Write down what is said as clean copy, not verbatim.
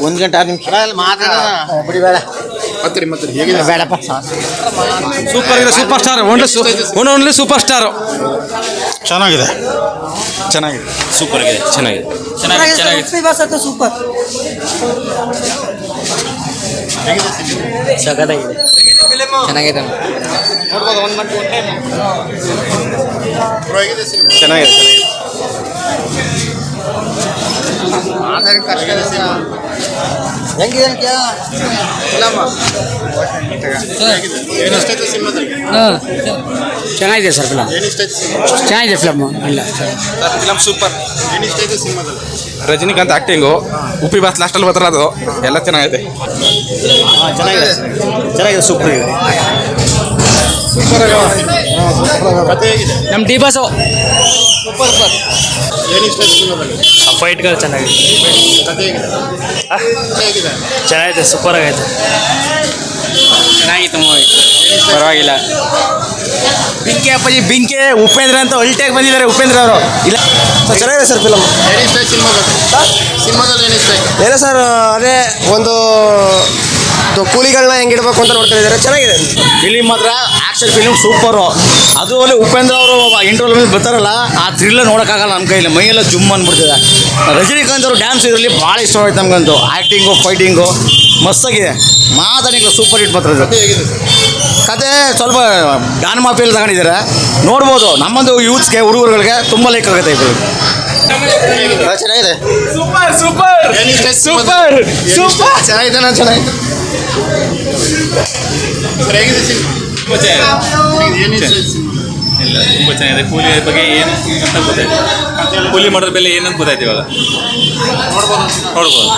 1 ಗಂಟೆ 6 ನಿಮಿಷ ಬಿಡಿ ಬೇಡ ಮತ್ತೆ ಹೇಗಿದೆ ಬೇಡಪ್ಪ ಸೂಪರ್ ಇದೆ super star only super star ಚೆನ್ನಾಗಿದೆ ಸೂಪರ್ ಆಗಿದೆ ಚೆನ್ನಾಗಿದೆ ಸೂಪರ್ ಸಗದಾಗಿದೆ ಚೆನ್ನಾಗಿದೆ ನೋಡ್ಬೋದು 1 ಗಂಟೆ 1 ಟೈಮ್ ಚೆನ್ನಾಗಿದೆ ಹೆಂಗಿದೆ ಚೆನ್ನಾಗಿದೆ ಸರ್ ಫಿಲಮ್ ಚೆನ್ನಾಗಿದೆ ಫಿಲಮ್ ಇಲ್ಲ film super Rajinikanth acting Uppi ಬಾತ್ ಲಾಸ್ಟಲ್ಲಿ ಬರ್ತಾರ ಅದು ಎಲ್ಲ ಚೆನ್ನಾಗಿದೆ ಸೂಪರ್ ಇದೆ ನಮ್ಮ ಡಿ ಬಾಸು ಫೈಟ್ಗಳು ಚೆನ್ನಾಗಿದೆ ಚೆನ್ನಾಗಿದೆ ಸೂಪರ್ ಆಗೈತೆ ಚೆನ್ನಾಗಿತ್ತು ಮೂವಿ ಪರವಾಗಿಲ್ಲ ಬಿಂಕೆ ಅಪ್ಪಾಜಿ ಬಿಂಕೆ ಉಪೇಂದ್ರ ಅಂತ ಅಲ್ಟಿಯಾಗಿ ಬಂದಿದ್ದಾರೆ ಉಪೇಂದ್ರ ಅವರು ಇಲ್ಲ ಚೆನ್ನಾಗಿದೆ ಸರ್ ಫಿಲಮ್ ಏನೋ ಸರ್ ಅದೇ ಒಂದು ಕೂಲಿಗಳನ್ನ ಹೆಂಗಿಡ್ಬೇಕು ಅಂತ ನೋಡ್ತಾ ಇದ್ದಾರೆ ಚೆನ್ನಾಗಿದೆ ಫಿಲಿಮ್ ಮಾತ್ರ ಆಕ್ಷನ್ ಫಿಲಿಮ್ ಸೂಪರು ಅದು ಅಲ್ಲಿ ಉಪೇಂದ್ರ ಅವರು ಇಂಟರ್ವ್ಯೂ ಮೇಲೆ ಬರ್ತಾರಲ್ಲ ಆ ಥ್ರಿಲ್ಲರ್ ನೋಡೋಕ್ಕಾಗಲ್ಲ ನಮ್ಮ ಕೈಯಲ್ಲಿ ಮೈಯೆಲ್ಲ ಜುಮ್ ಅಂದ್ಬಿಡ್ತಿದೆ ರಜನಿಕಾಂತ್ ಅವರು ಡ್ಯಾನ್ಸ್ ಇದರಲ್ಲಿ ಭಾಳ ಇಷ್ಟವಾಯ್ತು ನಮಗಂತೂ ಆ್ಯಕ್ಟಿಂಗು ಫೈಟಿಂಗು ಮಸ್ತಾಗಿದೆ ಮಾತಾಡಿಲ್ಲ ಸೂಪರ್ ಹಿಟ್ ಮಾತ್ರ ಇದು ಕತೆ ಸ್ವಲ್ಪ ಡಾನ್ ಮಾಫಿಯಲ್ಲಿ ತಗೊಂಡಿದ್ದಾರೆ ನೋಡ್ಬೋದು ನಮ್ಮದು ಯೂತ್ಸ್ಗೆ ಹುಡುಗರುಗಳಿಗೆ ತುಂಬ ಲೈಕ್ ಆಗುತ್ತೆ ಇದು ಚೆನ್ನಾಗಿದೆ ಸೂಪರ್ ಚೆನ್ನಾಗಿದೆ ಚೆನ್ನಾಗಿದೆ ಇಲ್ಲ ತುಂಬ ಚೆನ್ನಾಗಿದೆ ಕೂಲಿ ಬಗ್ಗೆ ಏನು ಅಂತ ಗೊತ್ತಾಯ್ತು ಕೂಲಿ ಮಾಡೋದ್ರ ಬೆಲೆ ಏನಂತ ಗೊತ್ತಾಯ್ತು ಇವಾಗ ನೋಡ್ಬೋದು